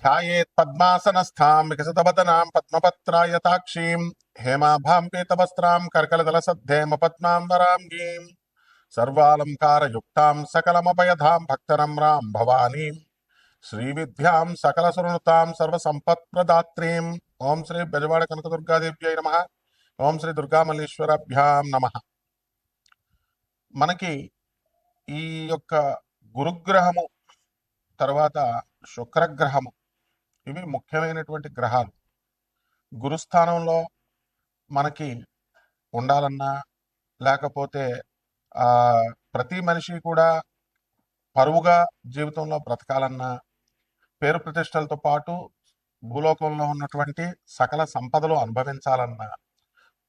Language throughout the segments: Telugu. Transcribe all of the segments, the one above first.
ధ్యాయేత్ పద్మాసనస్థాం వికసితవదనాం పద్మపత్రాయతాక్షీం హేమాభాం పీతవస్త్రాం కర్కలదలసద్ధేమ పద్మాం వరాంగీం సర్వాలంకారయుక్తాం సకలమపయధాం భక్తనమ్రాం భవానీం శ్రీవిద్యాం సకలసునృతాం సర్వసంపత్ప్రదాత్రీం. ఓం శ్రీ బెజవాడ కనకదుర్గాదేవ్యై నమః. ఓం శ్రీ దుర్గామల్లీశ్వరాభ్యాం నమః. మనకి ఈ యొక్క గురుగ్రహము తర్వాత శుక్రగ్రహము ఇవి ముఖ్యమైనటువంటి గ్రహాలు. గురుస్థానంలో మనకి ఉండాలన్నా లేకపోతే ప్రతి మనిషి కూడా పరువుగా జీవితంలో బ్రతకాలన్నా, పేరు ప్రతిష్టలతో పాటు భూలోకంలో ఉన్నటువంటి సకల సంపదలు అనుభవించాలన్నా,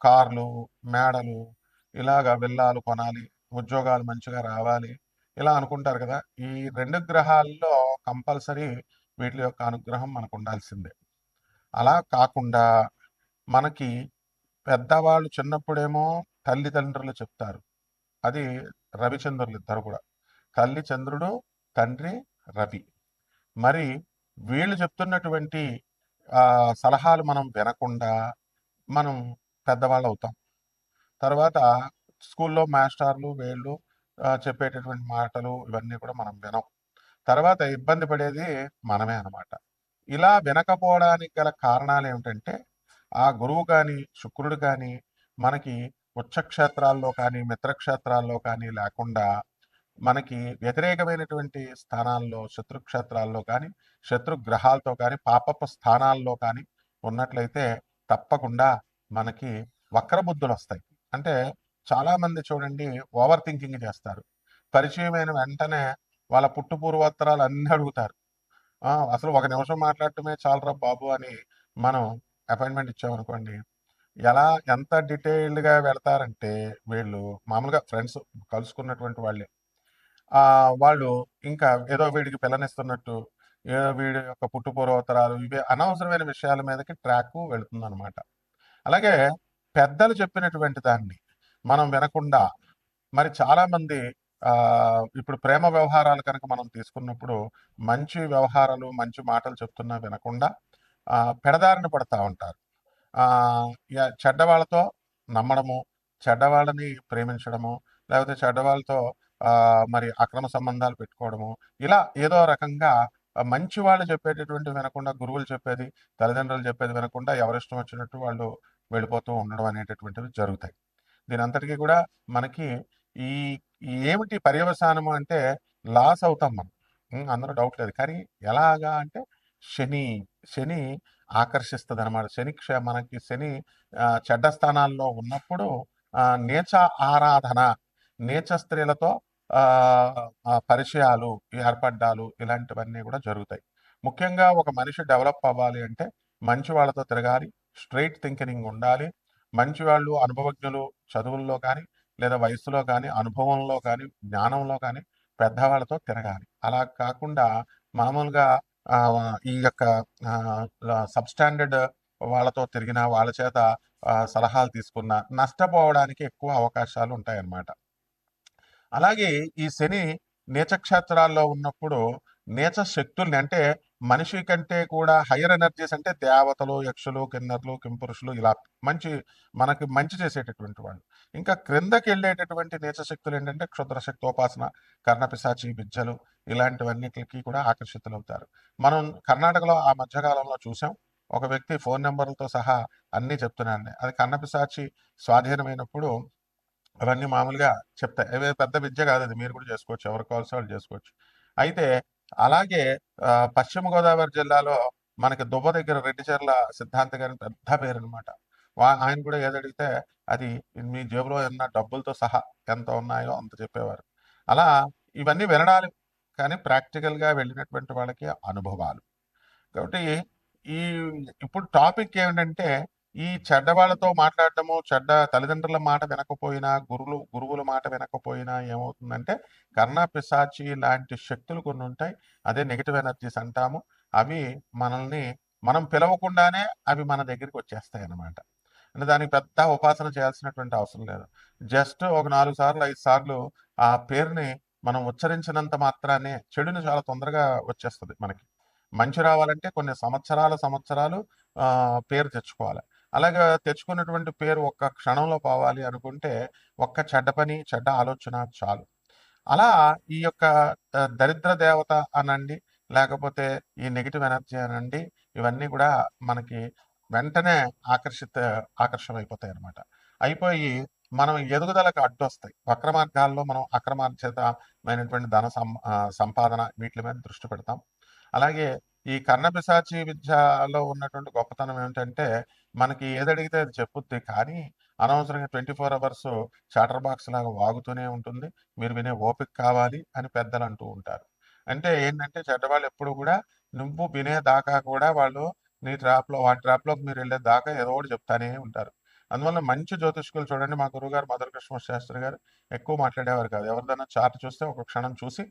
కార్లు, మేడలు, ఇలాగా విల్లాలు కొనాలి, ఉద్యోగాలు మంచిగా రావాలి, ఇలా అనుకుంటారు కదా. ఈ 2 గ్రహాల్లో కంపల్సరీ వీటి యొక్క అనుగ్రహం మనకు ఉండాల్సిందే. అలా కాకుండా మనకి పెద్దవాళ్ళు చిన్నప్పుడేమో తల్లిదండ్రులు చెప్తారు. అది రవిచంద్రులు ఇద్దరు కూడా. తల్లి చంద్రుడు, తండ్రి రవి. మరి వీళ్ళు చెప్తున్నటువంటి సలహాలు మనం వినకుండా మనం పెద్దవాళ్ళు అవుతాం. తర్వాత స్కూల్లో మాస్టర్లు వీళ్ళు చెప్పేటటువంటి మాటలు ఇవన్నీ కూడా మనం వినం. తర్వాత ఇబ్బంది పడేది మనమే అన్నమాట. ఇలా వినకపోవడానికి గల కారణాలు ఏమిటంటే, ఆ గురువు కానీ శుక్రుడు కానీ మనకి ఉచ్చక్షేత్రాల్లో కానీ మిత్రక్షేత్రాల్లో కానీ లేకుండా మనకి వ్యతిరేకమైనటువంటి స్థానాల్లో శత్రుక్షేత్రాల్లో కానీ శత్రు గ్రహాలతో కానీ పాపపు స్థానాల్లో కానీ ఉన్నట్లయితే తప్పకుండా మనకి వక్రబుద్ధులు వస్తాయి. అంటే చాలామంది చూడండి ఓవర్ థింకింగ్ చేస్తారు. పరిచయమైన వెంటనే వాళ్ళ పుట్టు పూర్వోత్తరాలు అన్నీ అడుగుతారు. అసలు ఒక నిమిషం మాట్లాడటమే చాలరా బాబు అని మనం అపాయింట్మెంట్ ఇచ్చామనుకోండి, ఎంత డీటెయిల్డ్గా వెళతారంటే వీళ్ళు మామూలుగా ఫ్రెండ్స్ కలుసుకున్నటువంటి వాళ్ళే వాళ్ళు ఇంకా ఏదో వీడికి పిల్లనిస్తున్నట్టు ఏదో వీడి యొక్క పుట్టు పూర్వోత్తరాలు ఇవే అనవసరమైన విషయాల మీదకి ట్రాక్ వెళుతుందన్నమాట. అలాగే పెద్దలు చెప్పినటువంటి దాన్ని మనం వినకుండా మరి చాలామంది ఇప్పుడు ప్రేమ వ్యవహారాలు కనుక మనం తీసుకున్నప్పుడు మంచి వ్యవహారాలు మంచి మాటలు చెప్తున్నా వినకుండా పెడదారిన పడతా ఉంటారు. చెడ్డవాళ్ళతో నమ్మడము, చెడ్డవాళ్ళని ప్రేమించడము, లేకపోతే చెడ్డవాళ్ళతో మరి అక్రమ సంబంధాలు పెట్టుకోవడము, ఇలా ఏదో రకంగా మంచి వాళ్ళు చెప్పేటటువంటి వినకుండా గురువులు చెప్పేది, తల్లిదండ్రులు చెప్పేది వినకుండా ఎవరిష్టం వచ్చినట్టు వాళ్ళు వెళ్ళిపోతూ ఉండడం అనేటటువంటివి జరుగుతాయి. దీని అంతటికీ కూడా మనకి ఈ ఏమిటి పర్యవసానము అంటే లాస్ అవుతాం మనం. అందులో డౌట్ లేదు. కానీ ఎలాగా అంటే శని శని ఆకర్షిస్తుంది అనమాట. మనకి శని చెడ్డ స్థానాల్లో ఉన్నప్పుడు నీచ ఆరాధన, నీచ స్త్రీలతో పరిచయాలు ఏర్పడ్డాలు ఇలాంటివన్నీ కూడా జరుగుతాయి. ముఖ్యంగా ఒక మనిషి డెవలప్ అవ్వాలి అంటే మంచి వాళ్ళతో తిరగాలి, స్ట్రైట్ థింకింగ్ ఉండాలి, మంచి వాళ్ళు అనుభవజ్ఞులు చదువుల్లో కానీ లేదా వయసులో కానీ అనుభవంలో కానీ జ్ఞానంలో కానీ పెద్దవాళ్ళతో తిరగాలి. అలా కాకుండా మామూలుగా ఈ యొక్క సబ్స్టాండర్డ్ వాళ్ళతో తిరిగిన వాళ్ళ చేత సలహాలు తీసుకున్న నష్టపోవడానికి ఎక్కువ అవకాశాలు ఉంటాయన్నమాట. అలాగే ఈ శని నీచక్షేత్రాల్లో ఉన్నప్పుడు నీచ శక్తుల్ని అంటే మనిషి కంటే కూడా హయ్యర్ ఎనర్జీస్ అంటే దేవతలు, యక్షులు, కిన్నర్లు, కింపురుషులు ఇలా మనకి మంచి చేసేటటువంటి వాళ్ళు. ఇంకా క్రిందకి వెళ్ళేటటువంటి నీచ శక్తులు ఏంటంటే క్షుద్ర శక్తోపాసన, కర్ణపిశాచి విద్యలు ఇలాంటివన్నిటికి కూడా ఆకర్షితులవుతారు. మనం కర్ణాటకలో ఆ మధ్యకాలంలో చూసాం. ఒక వ్యక్తి ఫోన్ నెంబర్లతో సహా అన్నీ చెప్తున్నాడు. అది కర్ణపిశాచి స్వాధీనమైనప్పుడు అవన్నీ మామూలుగా చెప్తాయి. అవి పెద్ద విద్య కాదు, అది మీరు కూడా చేసుకోవచ్చు, ఎవరికి కావాల్సిన వాళ్ళు చేసుకోవచ్చు. అయితే అలాగే పశ్చిమ గోదావరి జిల్లాలో మనకి దువ్వ దగ్గర రెడ్డిచెర్ల సిద్ధాంత గారి పెద్ద పేరు అనమాట. ఆయన కూడా ఏదడిగితే అది మీ జేబులో ఉన్న డబ్బులతో సహా ఎంత ఉన్నాయో అంత చెప్పేవారు. అలా ఇవన్నీ వినడాలు కానీ ప్రాక్టికల్గా వెళ్ళినటువంటి వాళ్ళకి అనుభవాలు. కాబట్టి ఈ ఇప్పుడు టాపిక్ ఏమిటంటే ఈ చెడ్డవాళ్ళతో మాట్లాడటము, చెడ్డ తల్లిదండ్రుల మాట వినకపోయినా, గురువుల మాట వినకపోయినా ఏమవుతుందంటే కర్ణ పిశాచి లాంటి శక్తులు కొన్ని ఉంటాయి. అదే నెగిటివ్ ఎనర్జీస్ అంటాము. అవి మనల్ని మనం పిలవకుండానే అవి మన దగ్గరికి వచ్చేస్తాయి అన్నమాట. అంటే దానికి పెద్ద ఉపాసన చేయాల్సినటువంటి అవసరం లేదు. జస్ట్ ఒక 4 సార్లు 5 సార్లు ఆ పేరుని మనం ఉచ్చరించినంత మాత్రానే చెడుని చాలా తొందరగా వచ్చేస్తుంది మనకి. మంచి రావాలంటే కొన్ని సంవత్సరాలు పేరు తెచ్చుకోవాలి. అలాగా తెచ్చుకున్నటువంటి పేరు ఒక్క క్షణంలో పోవాలి అనుకుంటే ఒక్క చెడ్డ పని, చెడ్డ ఆలోచన చాలు. అలా ఈ యొక్క దరిద్ర దేవత అనండి, లేకపోతే ఈ నెగెటివ్ ఎనర్జీ అనండి, ఇవన్నీ కూడా మనకి వెంటనే ఆకర్షమైపోతాయన్నమాట. అయిపోయి మనం ఎదుగుదలకు అడ్డొస్తాయి. వక్ర మార్గాల్లో మనం అక్రమార్జితమైనటువంటి సంపాదన వీట్లి మీద దృష్టి పెడతాం. అలాగే ఈ కర్ణపిశాచి విద్యలో ఉన్నటువంటి గొప్పతనం ఏమిటంటే, మనకి ఏదడిగితే అది చెప్పుద్ది. కానీ అనవసరంగా 24 అవర్స్ చాటర్ బాక్స్ లాగా వాగుతూనే ఉంటుంది. మీరు వినే ఓపిక కావాలి అని పెద్దలు అంటూ ఉంటారు. అంటే ఏంటంటే చెడ్డవాళ్ళు ఎప్పుడు కూడా నువ్వు వినేదాకా కూడా వాళ్ళు వాటి ట్రాప్‌లోకి మీరెళ్ళే దాకా ఏదో ఒకటి చెప్తానే ఉంటారు. అందువల్ల మంచి జ్యోతిష్కులు చూడండి, మా గురువుగారు మధుర కృష్ణ శాస్త్రి గారు ఎక్కువ మాట్లాడేవారు కాదు. ఎవరిదైనా చార్ట్ చూస్తే ఒక క్షణం చూసి,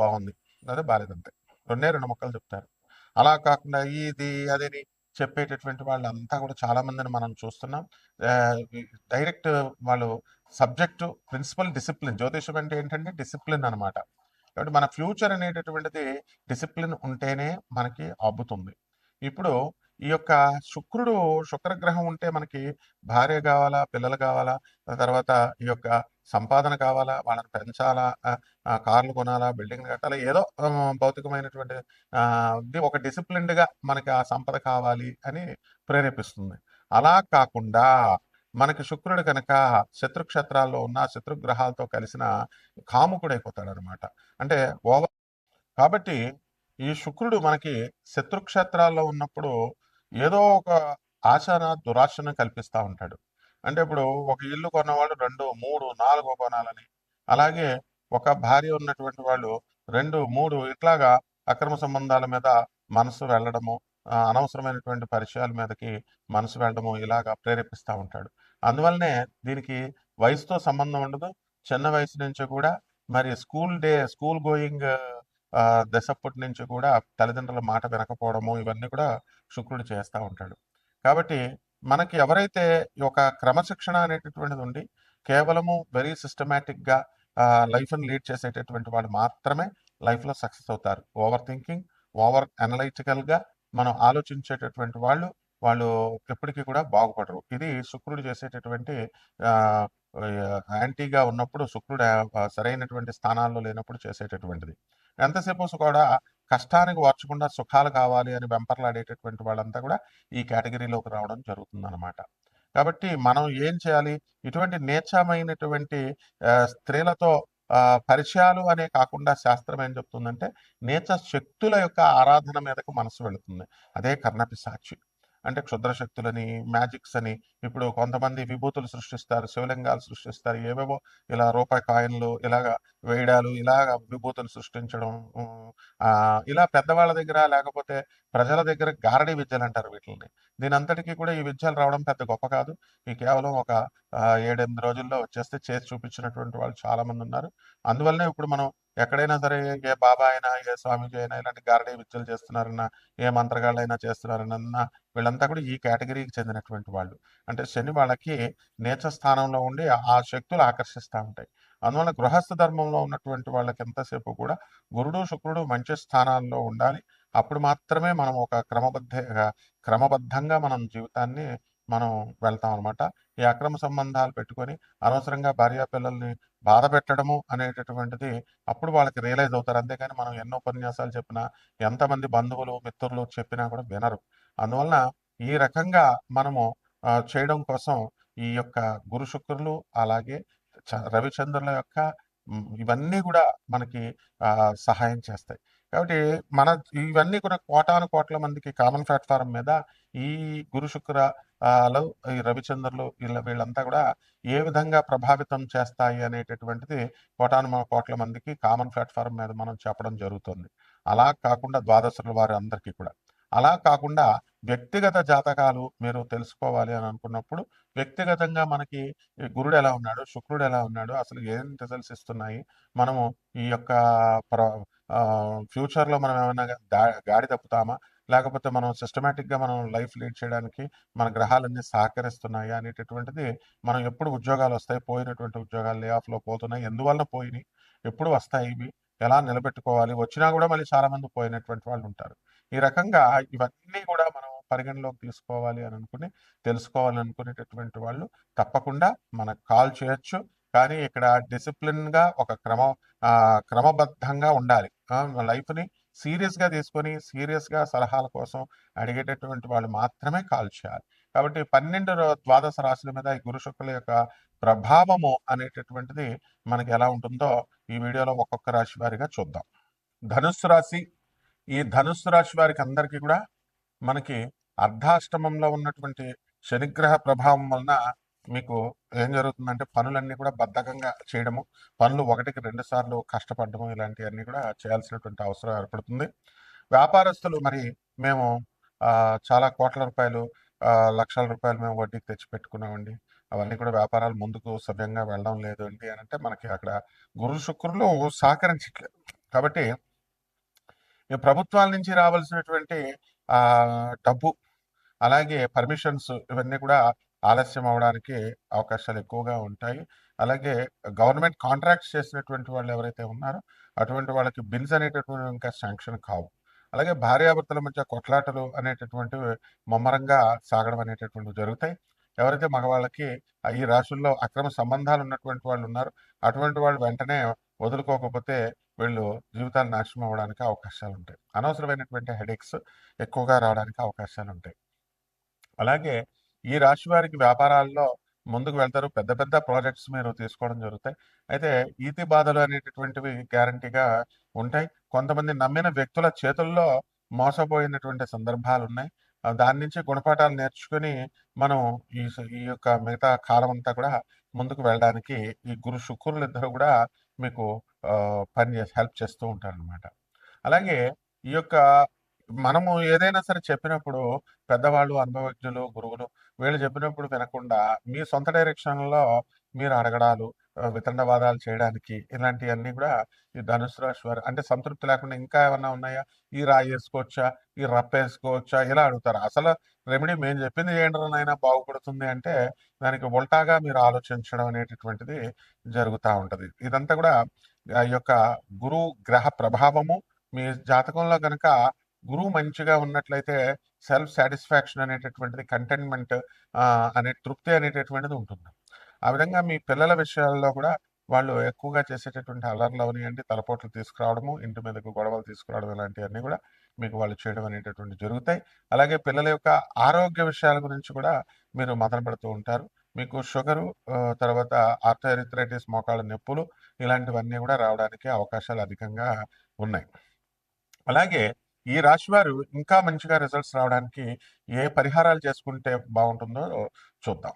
బాగుంది. లేదా బాలేదంతే. రెండే 2 ముక్కలు చెప్తారు. అలా కాకుండా ఇది, అదని చెప్పేటటువంటి వాళ్ళంతా కూడా చాలా మందిని మనం చూస్తున్నాం. డైరెక్ట్ వాళ్ళు సబ్జెక్టు, ప్రిన్సిపల్, డిసిప్లిన్. జ్యోతిషం అంటే ఏంటంటే డిసిప్లిన్ అనమాట. కాబట్టి మన ఫ్యూచర్ అనేటటువంటిది డిసిప్లిన్ ఉంటేనే మనకి అబ్బుతుంది. ఇప్పుడు ఈ యొక్క శుక్రగ్రహం ఉంటే మనకి భార్య కావాలా, పిల్లలు కావాలా, తర్వాత ఈ యొక్క సంపాదన కావాలా, వాళ్ళని పెంచాలా, కార్లు కొనాలా, బిల్డింగ్లు కట్టాలా, ఏదో భౌతికమైనటువంటి ఇది ఒక డిసిప్లిన్డ్గా మనకి ఆ సంపద కావాలి అని ప్రేరేపిస్తుంది. అలా కాకుండా మనకి శుక్రుడు కనుక శత్రుక్షేత్రాల్లో ఉన్న శత్రుగ్రహాలతో కలిసిన కాముకుడైపోతాడు అనమాట. అంటే ఓవర్ కాబట్టి ఈ శుక్రుడు మనకి శత్రుక్షేత్రాల్లో ఉన్నప్పుడు ఏదో ఒక దురాశను కల్పిస్తూ ఉంటాడు. అంటే ఇప్పుడు ఒక ఇల్లు కొన్నవాళ్ళు 2, 3, 4 కొనాలని, అలాగే ఒక భార్య ఉన్నటువంటి వాళ్ళు 2, 3 ఇట్లాగా అక్రమ సంబంధాల మీద మనసు వెళ్ళడము, అనవసరమైనటువంటి పరిచయాల మీదకి మనసు వెళ్ళడము ఇలాగా ప్రేరేపిస్తూ ఉంటాడు. అందువల్లనే దీనికి వయసుతో సంబంధం ఉండదు. చిన్న వయసు నుంచి కూడా మరి స్కూల్ గోయింగ్ దశప్పటి నుంచి కూడా తల్లిదండ్రుల మాట వినకపోవడము ఇవన్నీ కూడా శుక్రుడు చేస్తూ ఉంటాడు. కాబట్టి మనకి ఎవరైతే ఈ ఒక క్రమశిక్షణ అనేటటువంటిది ఉండి కేవలము వెరీ సిస్టమేటిక్గా లైఫ్ని లీడ్ చేసేటటువంటి వాళ్ళు మాత్రమే లైఫ్లో సక్సెస్ అవుతారు. ఓవర్ థింకింగ్, ఓవర్ అనలైటికల్గా మనం ఆలోచించేటటువంటి వాళ్ళు ఎప్పటికీ కూడా బాగుపడరు. ఇది శుక్రుడు చేసేటటువంటి ఆ, యాంటీగా ఉన్నప్పుడు శుక్రుడు సరైనటువంటి స్థానాల్లో లేనప్పుడు చేసేటటువంటిది. ఎంతసేపు కూడా కష్టానికి ఓర్చకుండా సుఖాలు కావాలి అని వెంపర్లాడేటటువంటి వాళ్ళంతా కూడా ఈ కేటగిరీలోకి రావడం జరుగుతుందన్నమాట. కాబట్టి మనం ఏం చేయాలి? ఇటువంటి నీచమైనటువంటి స్త్రీలతో పరిచయాలు అనే కాకుండా శాస్త్రం ఏం చెప్తుందంటే నీచ శక్తుల యొక్క ఆరాధన మీదకు మనసు వెళుతుంది. అదే కర్ణపిశాచి. అంటే క్షుద్ర శక్తులని, మ్యాజిక్స్ అని, ఇప్పుడు కొంతమంది విభూతులు సృష్టిస్తారు, శివలింగాలు సృష్టిస్తారు, ఏవేవో ఇలా రూపాయి కాయిన్లు ఇలాగా వేయడాలు, ఇలాగ విభూతులు సృష్టించడం, ఇలా పెద్దవాళ్ళ దగ్గర లేకపోతే ప్రజల దగ్గర గారడీ విద్యలు అంటారు వీటిని. దీనంతటికీ కూడా ఈ విద్యలు రావడం పెద్ద గొప్ప కాదు. ఈ కేవలం ఒక 7-8 రోజుల్లో వచ్చేస్తే చేసి చూపించినటువంటి వాళ్ళు చాలా మంది ఉన్నారు. అందువల్లనే ఇప్పుడు మనం ఎక్కడైనా సరే ఏ బాబా అయినా, ఏ స్వామీజీ అయినా ఇలాంటి గారడీ విద్యలు చేస్తున్నారన్నా, ఏ మంత్రగాళ్ళైనా చేస్తున్నారన్నా వీళ్ళంతా కూడా ఈ కేటగిరీకి చెందినటువంటి వాళ్ళు. అంటే శని వాళ్ళకి నీచ స్థానంలో ఉండి ఆ శక్తులు ఆకర్షిస్తూ ఉంటాయి. అందువల్ల గృహస్థ ధర్మంలో ఉన్నటువంటి వాళ్ళకి ఎంతసేపు కూడా గురుడు, శుక్రుడు మంచి స్థానాల్లో ఉండాలి. అప్పుడు మాత్రమే మనం ఒక క్రమబద్ధంగా మనం జీవితాన్ని మనం వెళ్తాం అనమాట. ఈ అక్రమ సంబంధాలు పెట్టుకొని అనవసరంగా భార్యా పిల్లల్ని బాధ పెట్టడము అనేటటువంటిది అప్పుడు వాళ్ళకి రియలైజ్ అవుతారు. అంతేగాని మనం ఎన్నో ఉపన్యాసాలు చెప్పినా, ఎంతమంది బంధువులు, మిత్రులు చెప్పినా కూడా వినరు. అందువలన ఈ రకంగా మనము చేయడం కోసం ఈ యొక్క గురు శుక్రులు అలాగే రవిచంద్రుల యొక్క ఇవన్నీ కూడా మనకి సహాయం చేస్తాయి. కాబట్టి మన ఇవన్నీ కూడా కోటాను కోట్ల మందికి కామన్ ప్లాట్ఫారం మీద ఈ గురు శుక్ర ఈ రవిచంద్రులు వీళ్ళంతా కూడా ఏ విధంగా ప్రభావితం చేస్తాయి అనేటటువంటిది కోట్ల మందికి కామన్ ప్లాట్ఫారం మీద మనం చెప్పడం జరుగుతుంది. అలా కాకుండా ద్వాదశుల వారి అందరికీ కూడా అలా కాకుండా వ్యక్తిగత జాతకాలు మీరు తెలుసుకోవాలి అని అనుకున్నప్పుడు వ్యక్తిగతంగా మనకి ఈ గురుడు ఎలా ఉన్నాడు, శుక్రుడు ఎలా ఉన్నాడు, అసలు ఏం రిజల్ట్స్ ఇస్తున్నాయి, మనము ఈ యొక్క ఫ్యూచర్లో మనం ఏమైనా గాడి తప్పుతామా, లేకపోతే మనం సిస్టమేటిక్గా మనం లైఫ్ లీడ్ చేయడానికి మన గ్రహాలన్నీ సహకరిస్తున్నాయా అనేటటువంటిది, మనం ఎప్పుడు ఉద్యోగాలు వస్తాయి, పోయినటువంటి ఉద్యోగాలు లే ఆఫ్లో పోతున్నాయి, ఎందువలన పోయినాయి, ఎప్పుడు వస్తాయి ఇవి, ఎలా నిలబెట్టుకోవాలి, వచ్చినా కూడా మళ్ళీ చాలా మంది పోయినటువంటి వాళ్ళు ఉంటారు. ఈ రకంగా ఇవన్నీ కూడా మనం పరిగణలోకి తీసుకోవాలి అని అనుకుని తెలుసుకోవాలని అనుకునేటటువంటి వాళ్ళు తప్పకుండా మనకు కాల్ చేయొచ్చు. కానీ ఇక్కడ డిసిప్లిన్గా ఒక క్రమబద్ధంగా ఉండాలి. లైఫ్ని సీరియస్గా తీసుకొని సీరియస్గా సలహాల కోసం అడిగేటటువంటి వాళ్ళు మాత్రమే కాల్ చేయాలి. కాబట్టి 12 ద్వాదశ రాశుల మీద ఈ గురు శుక్రుల యొక్క ప్రభావము అనేటటువంటిది మనకి ఎలా ఉంటుందో ఈ వీడియోలో ఒక్కొక్క రాశి వారిగా చూద్దాం. ధనుస్సు రాశి. ఈ ధనుస్సు రాశి వారికి అందరికీ కూడా మనకి అర్ధాష్టమంలో ఉన్నటువంటి శనిగ్రహ ప్రభావం వలన మీకు ఏం జరుగుతుందంటే పనులన్నీ కూడా బద్ధకంగా చేయడము, పనులు ఒకటికి 2 సార్లు కష్టపడము, ఇలాంటివన్నీ కూడా చేయాల్సినటువంటి అవసరం ఏర్పడుతుంది. వ్యాపారస్తులు మరి మేము చాలా కోట్ల రూపాయలు, లక్షల రూపాయలు మేము వడ్డీకి తెచ్చిపెట్టుకున్నామండి, అవన్నీ కూడా వ్యాపారాలు ముందుకు సవ్యంగా వెళ్ళడం లేదు ఏంటి అని అంటే మనకి అక్కడ గురు శుక్రులు సహకరించట్లేదు. కాబట్టి ఈ ప్రభుత్వాల నుంచి రావాల్సినటువంటి డబ్బు, అలాగే పర్మిషన్స్ ఇవన్నీ కూడా ఆలస్యం అవడానికి అవకాశాలు ఎక్కువగా ఉంటాయి. అలాగే గవర్నమెంట్ కాంట్రాక్ట్స్ చేసినటువంటి వాళ్ళు ఎవరైతే ఉన్నారో అటువంటి వాళ్ళకి బిల్స్ అనేటటువంటివి ఇంకా శాంక్షన్ కావు. అలాగే భార్యాభర్తల మధ్య కొట్లాటలు అనేటటువంటివి ముమ్మరంగా సాగడం అనేటటువంటివి జరుగుతాయి. ఎవరైతే మగవాళ్ళకి ఈ రాశుల్లో అక్రమ సంబంధాలు ఉన్నటువంటి వాళ్ళు ఉన్నారో అటువంటి వాళ్ళు వెంటనే వదులుకోకపోతే వీళ్ళు జీవితాలు నాశనం అవ్వడానికి అవకాశాలు ఉంటాయి. అనవసరమైనటువంటి హెడేక్స్ ఎక్కువగా రావడానికి అవకాశాలు ఉంటాయి. అలాగే ఈ రాశి వారికి వ్యాపారాల్లో ముందుకు వెళ్తారు. పెద్ద పెద్ద ప్రాజెక్ట్స్ మీరు తీసుకోవడం జరుగుతాయి. అయితే ఈతి బాధలు అనేటటువంటివి గ్యారంటీగా ఉంటాయి. కొంతమంది నమ్మిన వ్యక్తుల చేతుల్లో మోసపోయినటువంటి సందర్భాలున్నాయి. దాని నుంచి గుణపాఠాలు నేర్చుకొని మనం ఈ యొక్క మిగతా కాలం అంతా కూడా ముందుకు వెళ్ళడానికి ఈ గురు శుక్రులిద్దరూ కూడా మీకు హెల్ప్ చేస్తూ ఉంటారనమాట. అలాగే ఈ యొక్క మనము ఏదైనా సరే చెప్పినప్పుడు పెద్దవాళ్ళు, అనుభవజ్ఞులు, గురువులు వీళ్ళు చెప్పినప్పుడు వినకుండా మీ సొంత డైరెక్షన్‌లో మీరు అడగడాలు, వితండవాదాలు చేయడానికి ఇలాంటియన్నీ కూడా ఈ ధనుసు రాశి వారు అంటే సంతృప్తి లేకుండా ఇంకా ఏమన్నా ఉన్నాయా? ఈ రాయేసుకోవచ్చా? ఈ రప్పేసుకోవచ్చా? ఇలా అడుగుతారు. అసలు రెమెడీ మేము చెప్పింది చేయండిరా నాయనా బాగుపడుతుంది అంటే దానికి ఉల్టాగా మీరు ఆలోచించడం అనేటటువంటిది జరుగుతా ఉంటది. ఇదంతా కూడా ఈ యొక్క గురువు గ్రహ ప్రభావము మీ జాతకంలో గనక గురువు మంచిగా ఉన్నట్లయితే సెల్ఫ్ సాటిస్ఫాక్షన్ అనేటటువంటిది, కంటెంట్మెంట్ అనే తృప్తి అనేటటువంటిది ఉంటుంది. ఆ విధంగా మీ పిల్లల విషయాల్లో కూడా వాళ్ళు ఎక్కువగా చేసేటటువంటి అల్లర్లు అవనియండి, తలపోట్లు తీసుకురావడము, ఇంటి మీదకు గొడవలు తీసుకురావడం ఇలాంటివన్నీ కూడా మీకు వాళ్ళు చేయడం అనేటటువంటి జరుగుతాయి. అలాగే పిల్లల యొక్క ఆరోగ్య విషయాల గురించి కూడా మీరు మదన పడుతూ ఉంటారు. మీకు షుగరు, తర్వాత ఆర్థరైటిస్, మోకాళ్ళ నొప్పులు ఇలాంటివన్నీ కూడా రావడానికి అవకాశాలు అధికంగా ఉన్నాయి. అలాగే ఈ రాశి వారు ఇంకా మంచిగా రిజల్ట్స్ రావడానికి ఏ పరిహారాలు చేసుకుంటే బాగుంటుందో చూద్దాం.